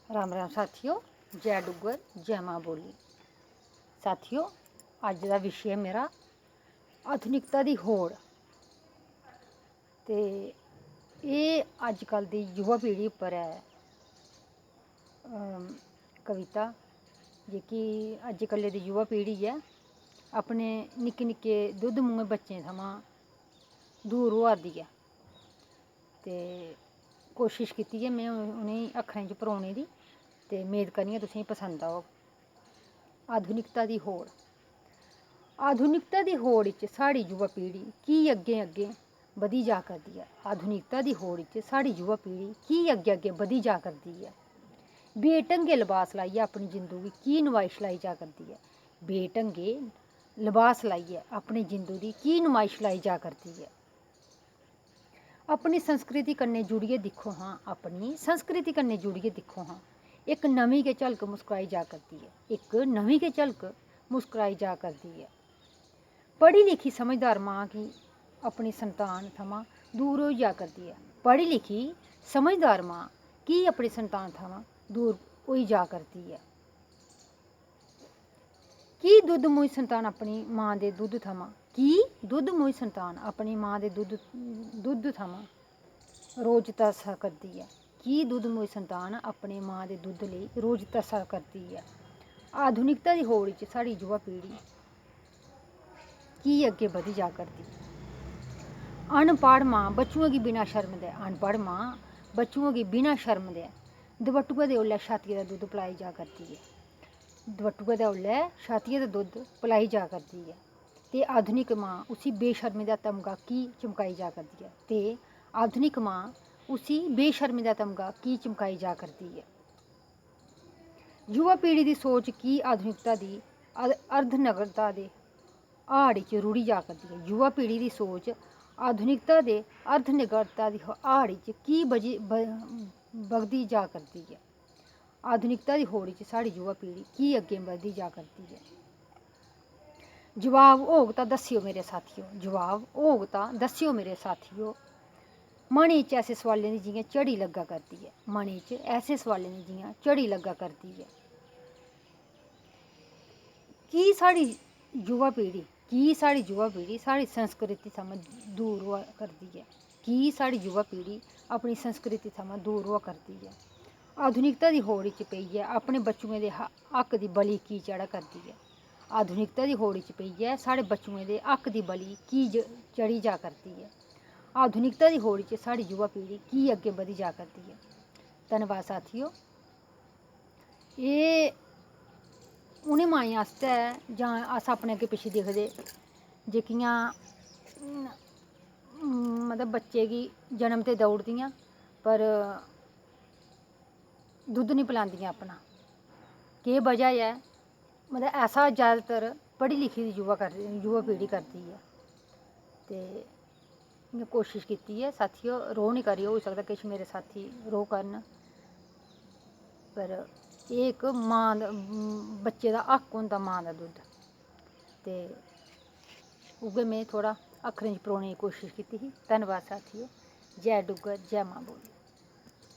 राम राम साथियों, जय डुग्गर जय मां बोली। साथियों, अज का विशे मेरा आधुनिकता की होड़। तो ये अजकल की युवा पीढ़ी पर है कविता जी। अजकल की युवा पीढ़ी है अपने निक्के निक्के दुद्ध मुँहे बच्चें थमां दूर होआ दी है। तो कोशिश की मैं उन्हें अक्खरें च परोने की, तो मेद करनी तुसें पसंद आओ। आधुनिकता की होड़। आधुनिकता की होड़ च साड़ी युवा पीढ़ी की अग्गें अग्गें बधी जा करदी है। आधुनिकता की होड़ च साड़ी युवा पीढ़ी की अग्गें अग्गें बधी जा करदी है। बेढंगे लिबास लाइयै अपनी जिंदू गी की नुमाइश लाई जा करदी है। बेढंगे लिबास लाइयै अपनी जिंदू दी की नुमाइश लाई जा करदी है। अपनी संस्कृति कन्नै जुड़ियै दिक्खो हाँ, अपनी संस्कृति कन्नै जुड़ियै दिक्खो हाँ, एक नवीं गै झलक मुस्कराई जा करदी है। एक नवीं गै झलक मुस्कराई जा करदी है। पढ़ी लिखी समझदार मां की अपनी संतान थमां दूर होई जा करदी है। पढ़ी लिखी समझदार मां की अपनी संतान थमां दूर होई जा करदी है। की दुद्ध मुई संतान अपनी मां दे दुद्ध थमां दुद्ध मुई संतान अपनी मां दे दुद्ध थमां रोज तरसा करदी है। की दुद्ध मुई संतान अपनी मां दे दुद्ध लेई रोज तरसा करदी है। आधुनिकता दी होड़ च साढ़ी युवा पीढ़ी की अग्गे बधी जा करदी। अनपढ़ मां बच्चुएं गी बिना शर्म दे बिना शर्म दे दबट्टुए दे ओल्लै छातियै दा दुद्ध पलाई जा करदी है। दबट्टुए दे ओल्लै छातियै दा दुद्ध पलाई जा करदी है। ते आधुनिक मां उसी बेशर्मी दा तमगा की चमकाई जा करदी है। ते आधुनिक मां उसी बेशर्मी दा तमगा की चमकाई जा करदी है। युवा पीढ़ी दी सोच की आधुनिकता दी अर्धनगरता दे हाड़ च रुढ़ी जा करदी है। युवा पीढ़ी दी सोच आधुनिकता दे अर्धनगरता दी हाड़ च की बगदी जा करदी है। आधुनिकता दी होड़ च साढ़ी युवा पीढ़ी की अग्गें बधदी जा करदी है। जवाब होग तां दस्सिओ मेरे साथियों, जवाब होग तां दस्सिओ मेरे साथियों। मनै च ऐसे सवालें दी जियां झड़ी लग्गा करदी है। मनै च ऐसे सवालें दी जियां झड़ी लग्गा करदी है। की साढ़ी युवा पीढ़ी साढ़ी संस्कृति थमां दूर होआ करदी है। की साढ़ी युवा पीढ़ी अपनी संस्कृति थमां दूर होआ करदी है। आधुनिकता दी होड़ च पेइयै अपने बच्चुएं दे हक्क दी बलि की चढ़ा करदी है। आधुनिकता दी होड़ च पेइयै साढ़े बच्चुएं दे हक्क दी बलि की चढ़ी जा करदी है। आधुनिकता दी होड़ च साढ़ी युवा पीढ़ी की अग्गें बधी जा करदी है। धन्नवाद साथियों। एह् उ'नें माएं आस्तै जां अस अपने अग्गें पिच्छें दिखदे जेह्कियां मतलब बच्चे गी जन्म ते देई ओड़दियां पर दुद्ध नहीं पलांदियां अपना। केह् वजह ऐ? मतलब ऐसा ज़्यादातर पढ़ी लिखी दी युवा पीढ़ी करदी है। ते इ'यां कोशिश कीती है साथियों, रोह् निं करेओ, होई सकदा किश मेरे साथी रोह् करन, पर एह् इक मां बच्चे दा हक्क होंदा मां दा दुद्ध। ते उ'ऐ में थोह्ड़ा अक्खरें च परोने दी कोशिश कीती ही। धन्नवाद साथियों। जय डुग्गर जय मां बोली।